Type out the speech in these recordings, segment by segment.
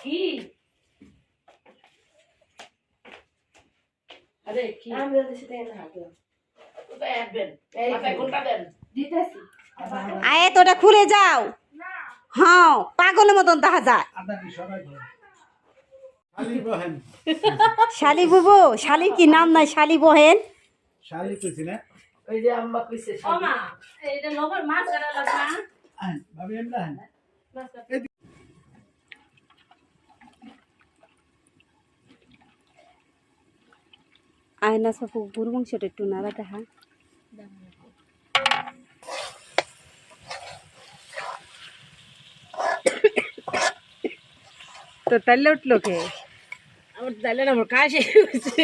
কি আরে কি আমি ওদের সাথে না হাঁটলাম কোথায় আসবেন মাথায় ঘন্টা দেন দিতেছি আয়ে তোটা খুলে যাও হ্যাঁ পাগলের মতন দেখা যায় শালি বুবু শালি কি নাম নাই শালি বহেন শালি কইছি না ওই যে আম্মা কইছে ও মা এটা লবণ মাছ কাটা লাগবে না ভাবি এমন না মাছ কাটা আয়না সব গরু মাংসটা একটু নাড়া দেখা তো তাইলে উঠলো কে আমার তাইলে না আমার কাশি হইছে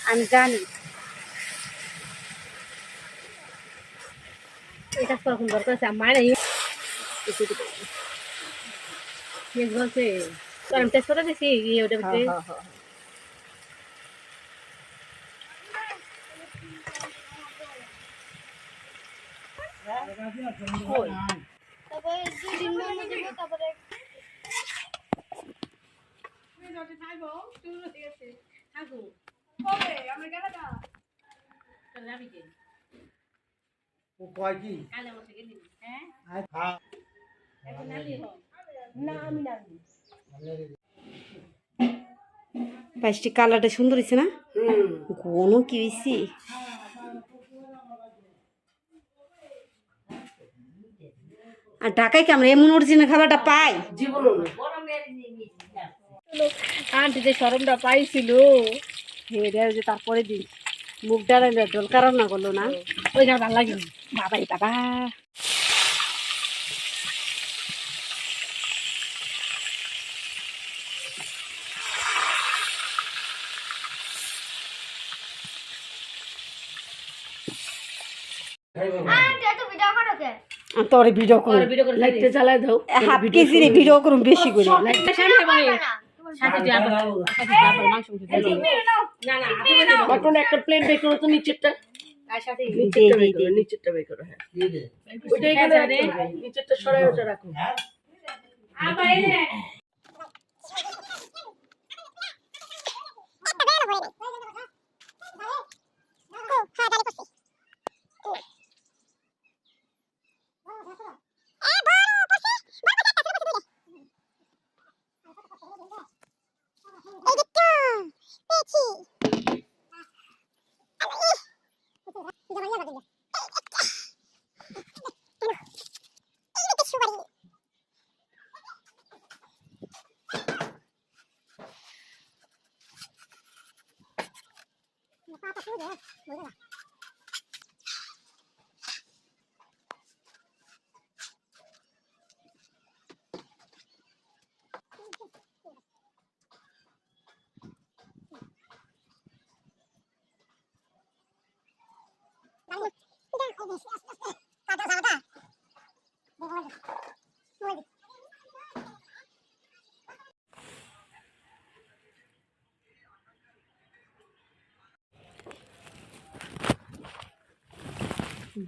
আমি জানি এটা কখন দরকার আছে আমার নাই কি বলছে কারণ টেস্ট করে দিছি ওটা ভিতরে ও কয় কি পাঁচটি কালারটা সুন্দর হয়েছে না কোনো কি হয়েছি আর ঢাকায় কি আমরা এমন অরিজিনাল খাবারটা পাই জীবনও আন্টি যে শরমটা পাইছিল যে তারপরে দিন মুখ ডাড়াইলে ডোল কারণ না করলো না ওই গান ভালো লাগে বাবাই বাবা তোর ভিডিও করুন ভিডিও করে লাইটটা জ্বালায় দাও হাফ কেজি রে ভিডিও করুন বেশি করে লাইটটা সামনে ভাই সাথে যে আবার মাংস না না আপনি একটা প্লেন বের করো তো নিচেরটা আর সাথে নিচেরটা বের করো হ্যাঁ ওইটা এখানে নিচেরটা সরাই ওটা রাখো আ বাইরে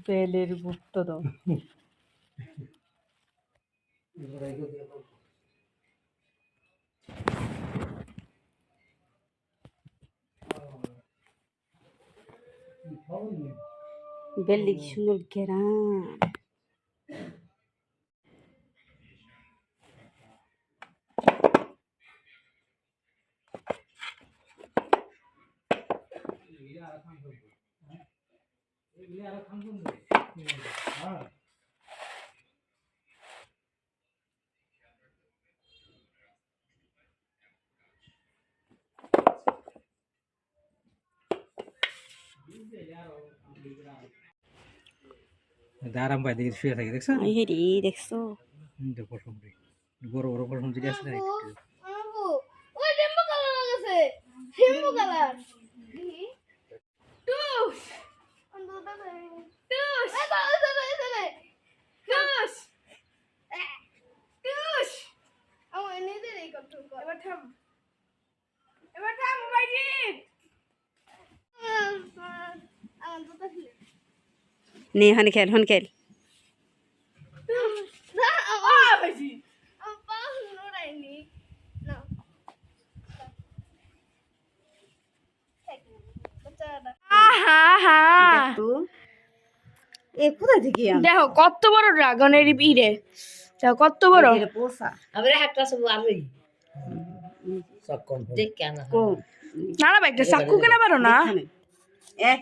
বেলের গুপ্ত দাও বেলে কি সুন্দর ঘেরান আরাম পাই দেখি শুয়ে থাকে দেখছো হেরি দেখছো দেখো সম্রি বড় বড় পশম যদি আছে না ওই রেমবো কালার আছে রেমবো কালার টুস অন্ধটা টুস টুস টুস আমার নিজের এই কন্ট্রোল কর এবার থাম ভাইজি আমার দুটো ছিল নে হন খেল আহা হা তো এ কোথা থেকে আনছো? দেখো কত বড় ড্রাগনের ইরে দেখো কত বড় এটা পোষা আবার একটা সব আলুই দেখ কেন কম না না ভাই একটা চাকু কেনা পারো না এখানে এক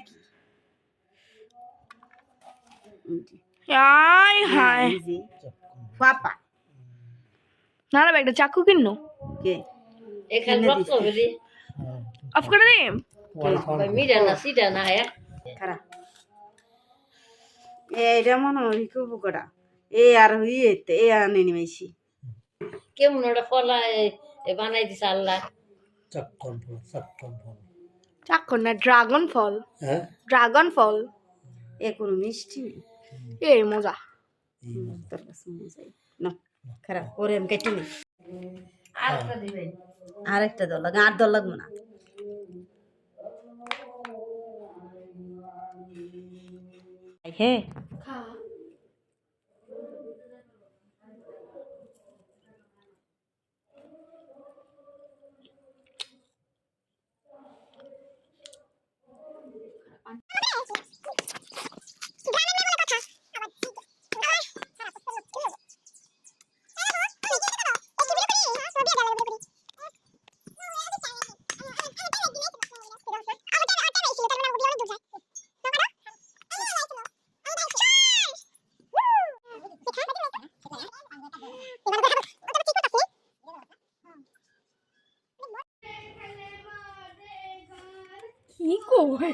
হাই হাই এই যে পাপা না না ভাই একটা চাকু কিনো কে এখানে রক্ত বলি অফ করে দিই মিডা না সিডা না হ্যাঁ খারাপ এইটা মনে হয় খুব করা এ আর হইতে এ আনে নিমেছি কেমন ওটা ফলা বানাই দিছে আল্লাহ চাকু না ড্রাগন ফল ড্রাগন ফল এ কোনো মিষ্টি এই মজা তোর কাছে মজাই না খারাপ ওরে আমি কেটে নি আরেকটা দিবেন আর একটা দল লাগে আর দল লাগবে না হ্যাঁ কি কই